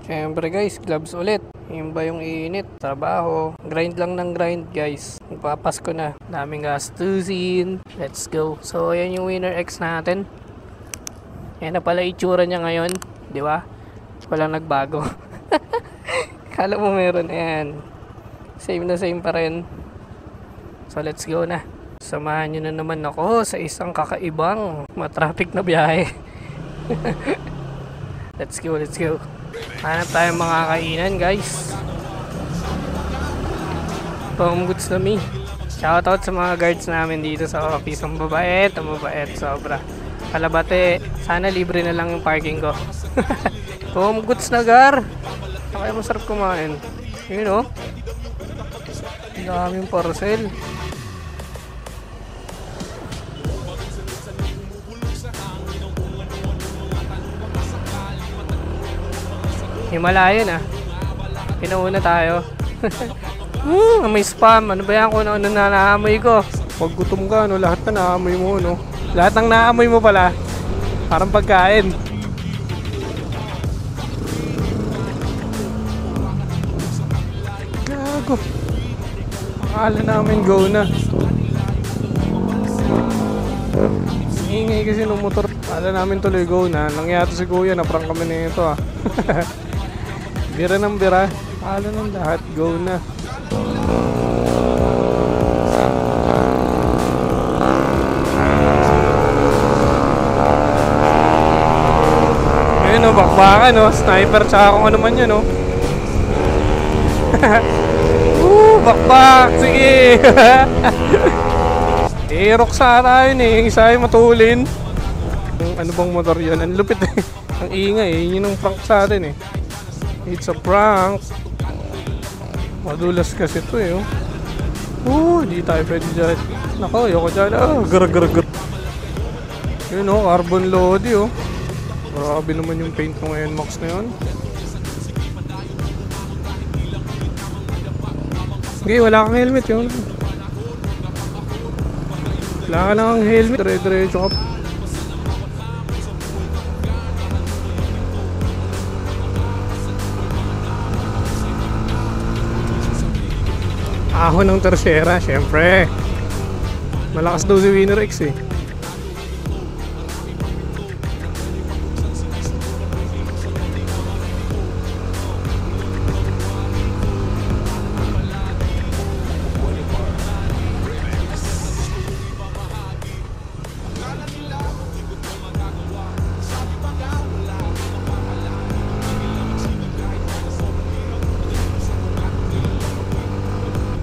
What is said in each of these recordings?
Siyempre guys, gloves ulit. Yun ba yung init? Trabaho. Grind lang ng grind guys. Magpapasko na. Daming gastusin. Let's go. So ayan yung Winner X natin. Yan na pala itsura niya ngayon. Di ba? Walang nagbago. Kala mo meron. Ayan. Same na same pa rin. So let's go na. Samahan nyo na naman ako sa isang kakaibang matraffic na biyahe. Let's go, let's go. Hanap tayong mga kainan guys. Pang-goods na me. Shoutout sa mga guards namin dito sa office. Ang mabait sobra. Kalabate, sana libre na lang yung parking ko. Pang-goods na gar. Kaya masarap kumain. Yun o. Ang daming parcel. Himalayan ah. Pinauna tayo. May spam. Ano ba yan kung ano na naamoy ko? Pag gutom ka, no, lahat na naamoy mo, no? Lahat ng naamoy mo pala, parang pagkain. Gago. Akala namin go na. Ingay kasi ng motor. Akala namin tuloy go na. Nangyari si Kuya, naprank kami na ito ah. Bira ng bira. Akala ng lahat go na. Ayun o, bakbakan o. Sniper tsaka kung ano man yun o. Bakbak! Sige! Roxana tayo eh. Yung isa ay matulin. Ano bang motor yun? Ang lupit eh. Ang ingay eh. Yun yung prank sa atin eh. It's a prank. Madulas kasi ito eh. Di tayo pwede dyan. Nako, ayoko dyan. Gar. Yun o, carbon lodi o. Grabe naman yung paint ng NMAX na yun. Okay, wala kang helmet yun. Wala ka lang ang helmet. Dire-diretso ka. Ahon ng tersyera, syempre. Malakas daw si Winner X eh.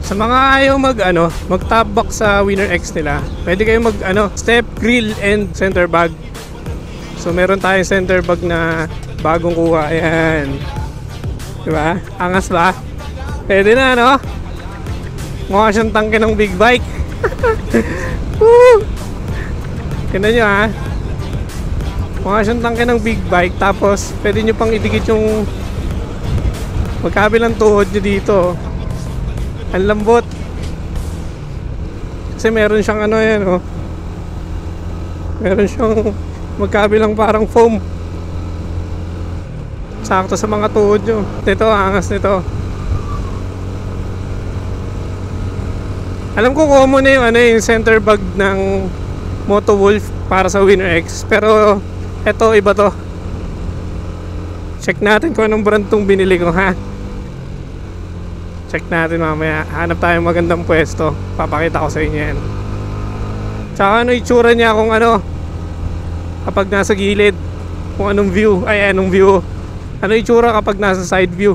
Sa mga ayaw mag-top box sa Winner X nila, pwede kayo step, grill, and center bag. So meron tayong center bag na bagong kuha. Ayan. Diba? Angas ba? Pwede na, no? Mukha siyang tangke ng big bike. Tignan nyo, ha? Mukha siyang tangke ng big bike. Tapos, pwede nyo pang idikit yung magkabilang tuhod nyo dito. Ang lambot. Kasi meron siyang meron siyang magkabilang parang foam. Sakto sa mga tuhod nyo. Ito, angas nito. Alam ko common na yung center bag ng Moto Wolf para sa Winner X. Pero ito, iba to. Check natin kung anong brand tong binili ko, ha? Check natin mamaya. Hanap tayo magandang pwesto. Papakita ko sa inyo yan. Tsaka itsura niya kung kapag nasa gilid. Kung anong view. Anong view. Ano itsura kapag nasa side view.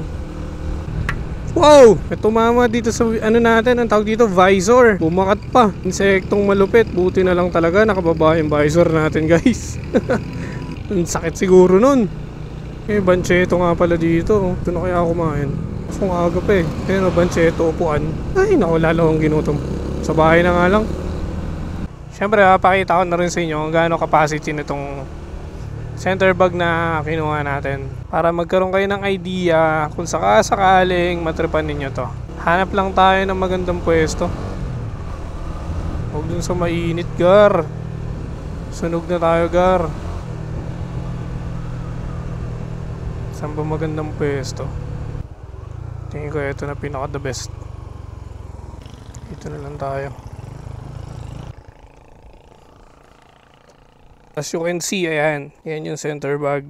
Wow! May tumama dito sa natin. Ang tawag dito, visor. Bumakat pa. Insektong malupit. Buti na lang talaga nakababa yung visor natin, guys. Ang sakit siguro nun. Bancheto nga pala dito. Ito na kaya kumain. Kung aga pa eh. Ayun o, bancheto, upuan. Ay, naku, lalo akong ginutom. Sa bahay na nga lang. Siyempre, pakita ko na rin sa inyo kung gaano capacity nitong center bag na kinuha natin. Para magkaroon kayo ng idea kung sakaling matripan ninyo to. Hanap lang tayo ng magandang pwesto. Huwag dun sa mainit, gar. Sunog na tayo, gar. Saan ba magandang pwesto? Tingin ko ito na pinaka the best. Dito na lang tayo. As you can see, ayan. Yan yung center bag.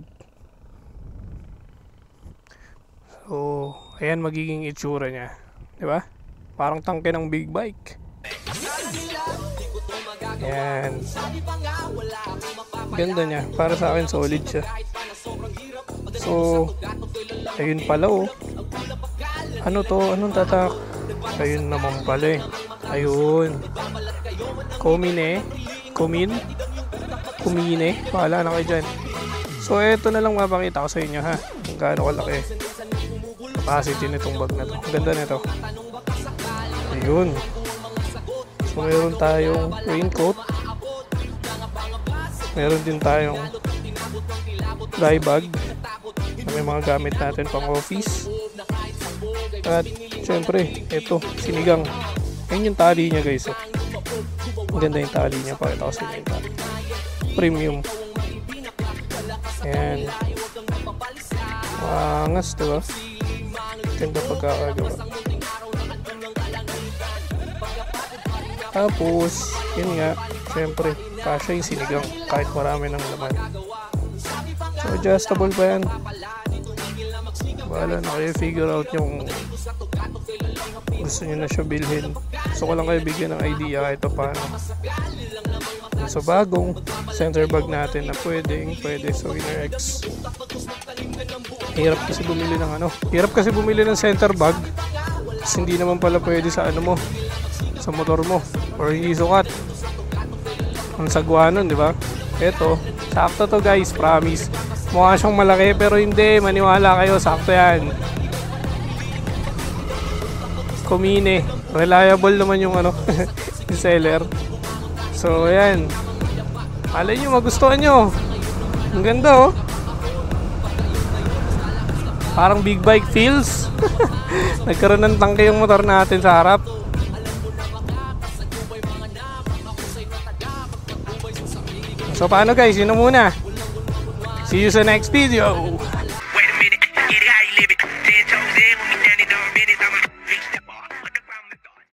So, ayan magiging itsura niya. Diba? Parang tangke ng big bike. Ayan. Ganda niya. Para sa akin, solid siya. So, ayun pala oh. Ano to? Anong tatak? Ayun naman pala eh. Ayun. Kumine. Pahala na kayo dyan. So, eto na lang mapakita ko sa inyo ha. Kung gaano kalaki capacity nitong bag na to. Ang ganda nito. Ayun. So, meron tayong raincoat. Meron din tayong dry bag. May mga gamit natin pang office. At syempre, ito, sinigang. Ayun yung tali niya guys. Oh. Ang ganda yung tali niya. Pakita ko sa inyo yung tali. Premium. Ayan. Angas, diba? Ganda pagkakagawa. Tapos, yun nga, syempre, kasya yung sinigang. Kahit marami ng laman. So, adjustable pa yan. Bahala na kayo figure out yung gusto nyo na siya bilhin. Gusto ko lang kayo bigyan ng idea kahit pa paano. So bagong center bag natin na pwede sa Winner X. Hirap kasi bumili ng center bag. Kasi hindi naman pala pwede sa ano mo, sa motor mo, or hindi sukat. Ang sagwa nun, di ba? Eto, sakto to guys, promise. Mukha siyang malaki pero hindi, maniwala kayo, sakto yan. Kumine, reliable naman yung ano, yung seller. So ayan, alay nyo, magustuhan nyo. Ang ganda oh. Parang big bike feels. Nagkaroon ng tangke yung motor natin sa harap. So paano guys, yun na muna. See you sa next video.